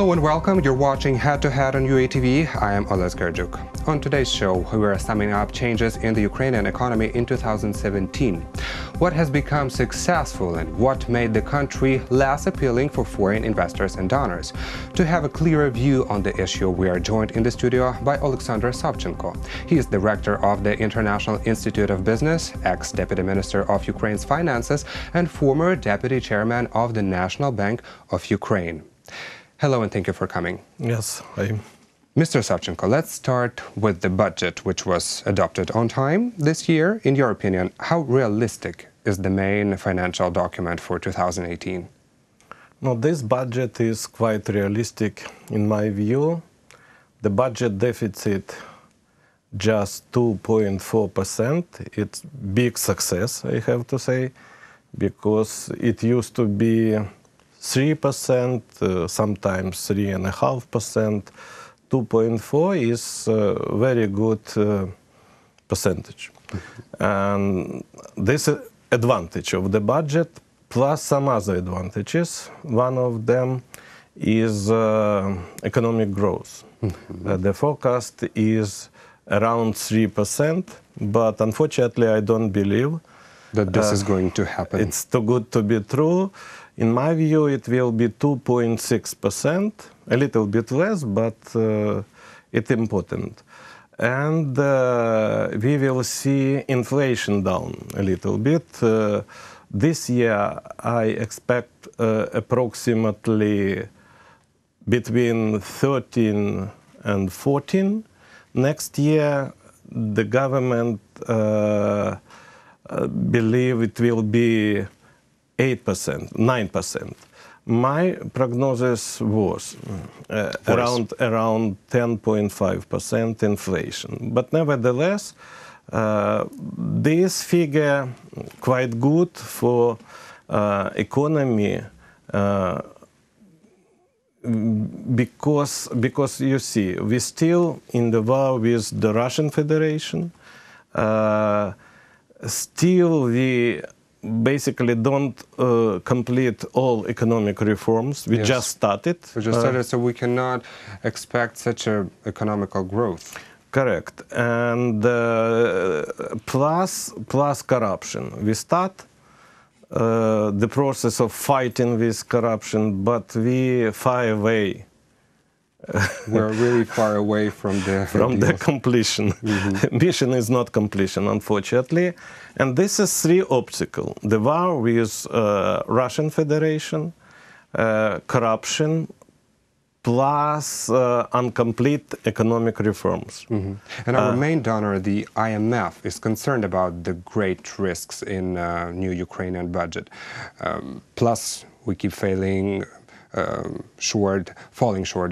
Hello and welcome. You're watching Head to Head on UATV. I am Oleksandr. On today's show, we are summing up changes in the Ukrainian economy in 2017. What has become successful and what made the country less appealing for foreign investors and donors. To have a clearer view on the issue, we are joined in the studio by Oleksandr Savchenko. He is the rector of the International Institute of Business, ex-deputy minister of Ukraine's finances, and former deputy chairman of the National Bank of Ukraine. Hello and thank you for coming. Yes, hi. Mr. Savchenko, let's start with the budget, which was adopted on time this year. In your opinion, how realistic is the main financial document for 2018? Now, this budget is quite realistic in my view. The budget deficit just 2.4%. It's big success, I have to say, because it used to be 3%, sometimes 3.5%. 2.4 is a very good percentage. And this advantage of the budget, plus some other advantages. One of them is economic growth. The forecast is around 3%, but unfortunately I don't believe that this is going to happen. It's too good to be true. In my view, it will be 2.6%, a little bit less, but it's important. And we will see inflation down a little bit. This year, I expect approximately between 13 and 14. Next year, the government believe it will be 8%, 9%. My prognosis was around 10.5% inflation. But nevertheless, this figure quite good for economy because you see, we're still in the war with the Russian Federation. Still, we basically don't complete all economic reforms. We just started. We just started, so we cannot expect such a economical growth. Correct. And plus corruption. We start the process of fighting with corruption, but we far away. We're really far away from the completion. Mission is not completion, unfortunately. And this is three obstacles: the war with Russian Federation, corruption, plus incomplete economic reforms. And our main donor, the IMF, is concerned about the great risks in new Ukrainian budget. Plus, we keep falling short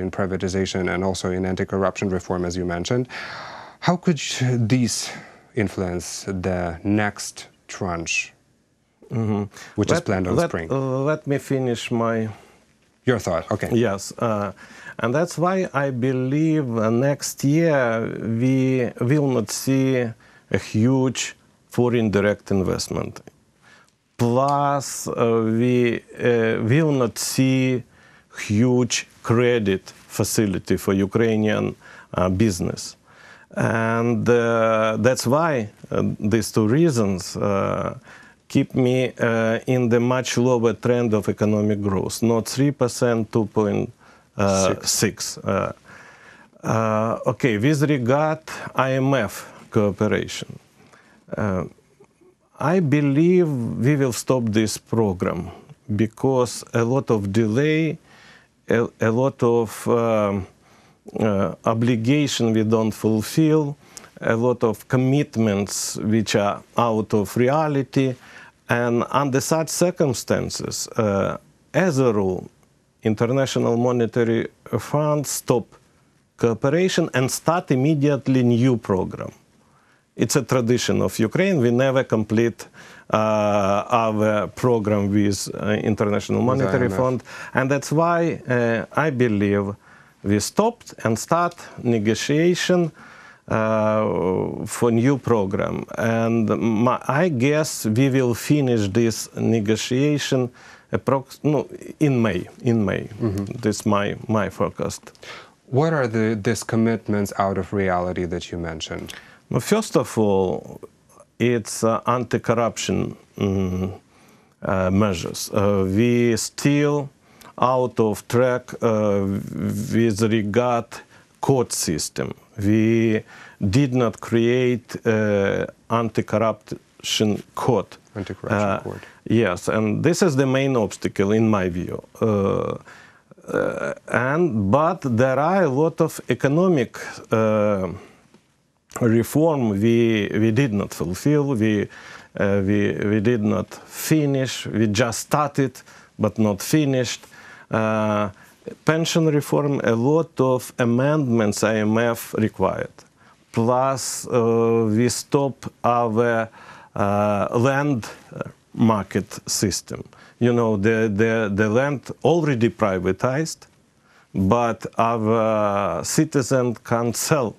in privatization and also in anti-corruption reform, as you mentioned. How could these influence the next tranche, which is planned on spring? Let me finish your thought. Okay. Yes, and that's why I believe next year we will not see a huge foreign direct investment. Plus, we will not see huge credit facility for Ukrainian business. And that's why these two reasons keep me in the much lower trend of economic growth, not 3%, 2.6. Okay, with regard IMF cooperation, I believe we will stop this program because a lot of delay, a lot of obligation we don't fulfill, a lot of commitments which are out of reality, and under such circumstances, as a rule, International Monetary Fund stop cooperation and start immediately new program. It's a tradition of Ukraine. We never complete our program with International Monetary Fund, and that's why I believe we stopped and start negotiation for new program. And I guess we will finish this negotiation in May. This my forecast. What are these commitments out of reality that you mentioned? Well, first of all, it's anti-corruption measures. We still out of track with regard court system. We did not create anti-corruption court. Anti-corruption court. Yes, and this is the main obstacle in my view. But there are a lot of economic reform we did not fulfill. We did not finish. We just started, but not finished. Pension reform, a lot of amendments IMF required. Plus, we stop our land market system. You know, the land already privatized, but our citizen can't sell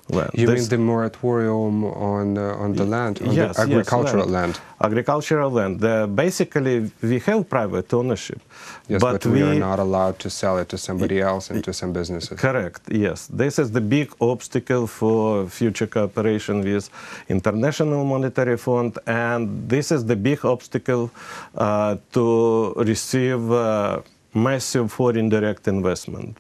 land. You mean the moratorium on the land, on yes, the agricultural yes, land? Agricultural land. Basically, we have private ownership. Yes, but we are not allowed to sell it to somebody else and to some businesses. Correct, yes. This is the big obstacle for future cooperation with International Monetary Fund, and this is the big obstacle to receive massive foreign direct investment.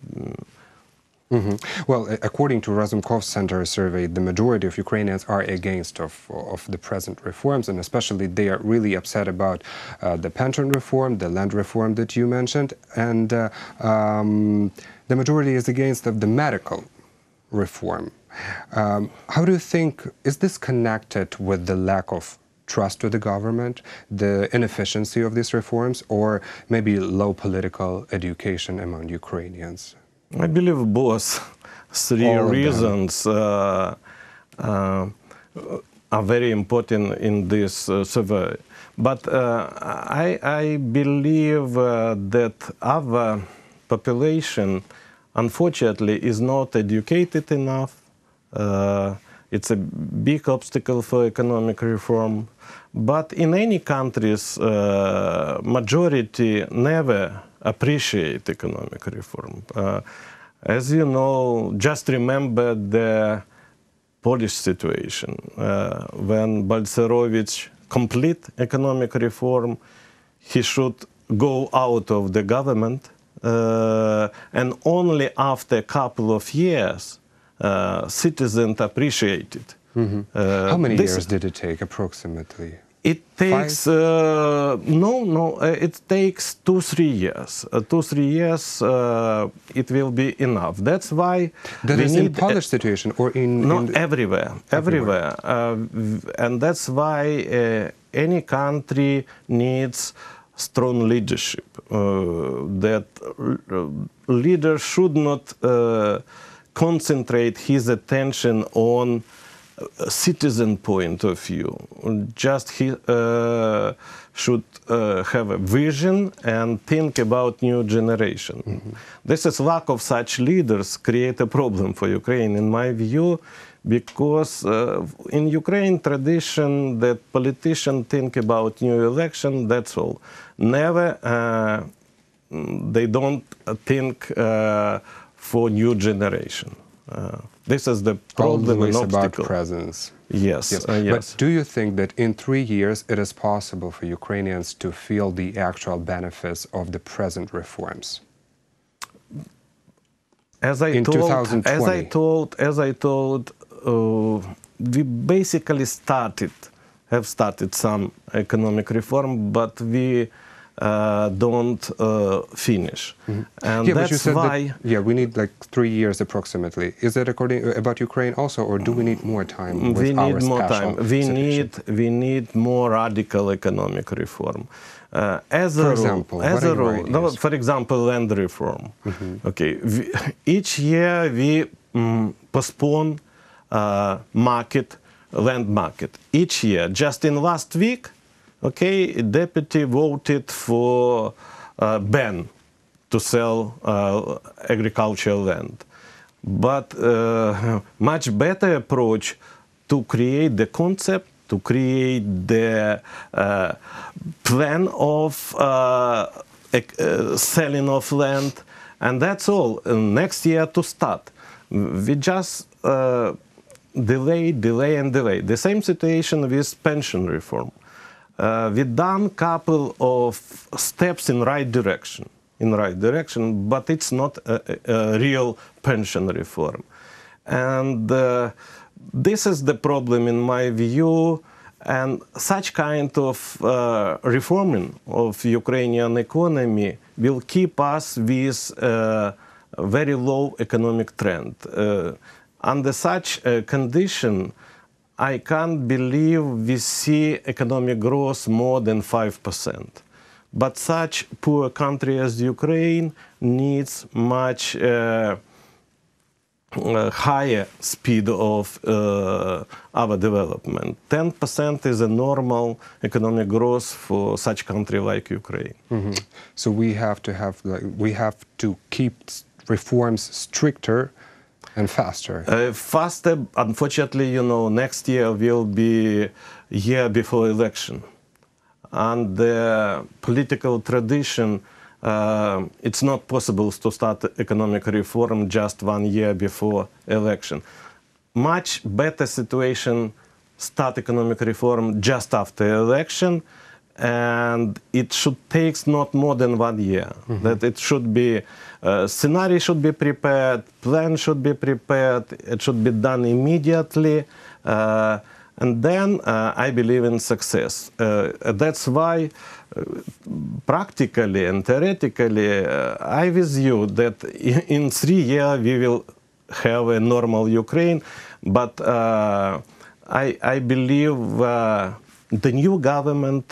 Well, according to Razumkov Center survey, the majority of Ukrainians are against of the present reforms, and especially they are really upset about the pension reform, the land reform that you mentioned, and the majority is against of the medical reform. How do you think, is this connected with the lack of trust to the government, the inefficiency of these reforms, or maybe low political education among Ukrainians? I believe both three reasons are very important in this survey. But I believe that our population, unfortunately, is not educated enough. It's a big obstacle for economic reform. But in any countries, majority never appreciate economic reform. As you know, just remember the Polish situation. When Balcerowicz complete economic reform, he should go out of the government, and only after a couple of years, citizens appreciate it. How many years did it take, approximately? It takes it takes 2-3 years. 2-3 years, it will be enough. That's why that is in Polish situation or in everywhere. And that's why any country needs strong leadership. That leader should not concentrate his attention on citizen point of view. Just he should have a vision and think about new generation. This is lack of such leaders create a problem for Ukraine, in my view, because in Ukraine tradition that politicians think about new election, that's all. Never, they don't think for new generation. This is the problem and obstacle. About presence. Yes. Yes. But do you think that in 3 years it is possible for Ukrainians to feel the actual benefits of the present reforms? As I told, we basically have started some economic reform, but we don't finish. And yeah, that's but you said why... we need like 3 years approximately. Is that about Ukraine also, or do we need more time with our special situation? We need more radical economic reform. For example, land reform. Okay, each year we postpone land market. Each year, just in last week, okay, deputy voted for ban to sell agricultural land. but much better approach to create the concept, to create the plan of selling of land, and that's all. Next year to start. We just delay. The same situation with pension reform. We done couple of steps in right direction, but it's not a real pension reform. And this is the problem in my view, and such kind of reforming of Ukrainian economy will keep us with very low economic trend. Under such condition, I can't believe we see economic growth more than 5%. But such poor country as Ukraine needs much higher speed of our development. 10% is a normal economic growth for such country like Ukraine. Mm-hmm. So we have to keep reforms stricter and faster. Faster, unfortunately, next year will be year before election. And the political tradition, it's not possible to start economic reform just 1 year before election. Much better situation start economic reform just after election, and it should take not more than 1 year. Mm-hmm. That it should be, scenario should be prepared, plan should be prepared, it should be done immediately, and then I believe in success. That's why practically and theoretically I with you that in 3 years we will have a normal Ukraine, but I believe the new government,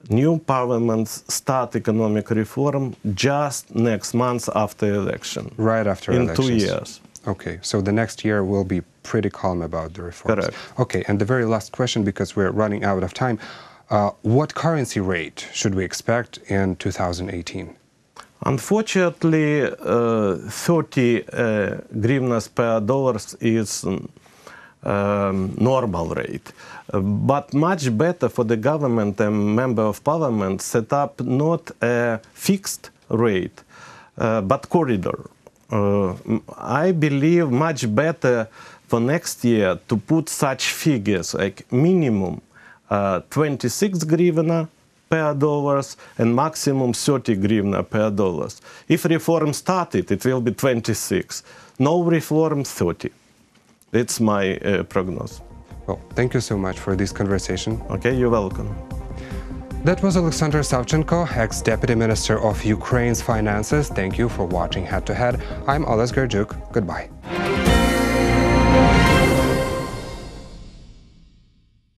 new parliament start economic reform just next month after election. Right after elections. In 2 years. Okay, so the next year will be pretty calm about the reforms. Correct. Okay, and the very last question, because we're running out of time. What currency rate should we expect in 2018? Unfortunately, 30 hryvnias per dollar is normal rate. But much better for the government and member of parliament set up not a fixed rate, but corridor. I believe much better for next year to put such figures like minimum 26 hryvnia per dollars and maximum 30 hryvnia per dollars. If reform started, it will be 26. No reform, 30. It's my prognosis. Well, thank you so much for this conversation. Okay, you're welcome. That was Oleksandr Savchenko, ex-Deputy Minister of Ukraine's Finances. Thank you for watching Head to Head. I'm Oleksandr Savchenko. Goodbye.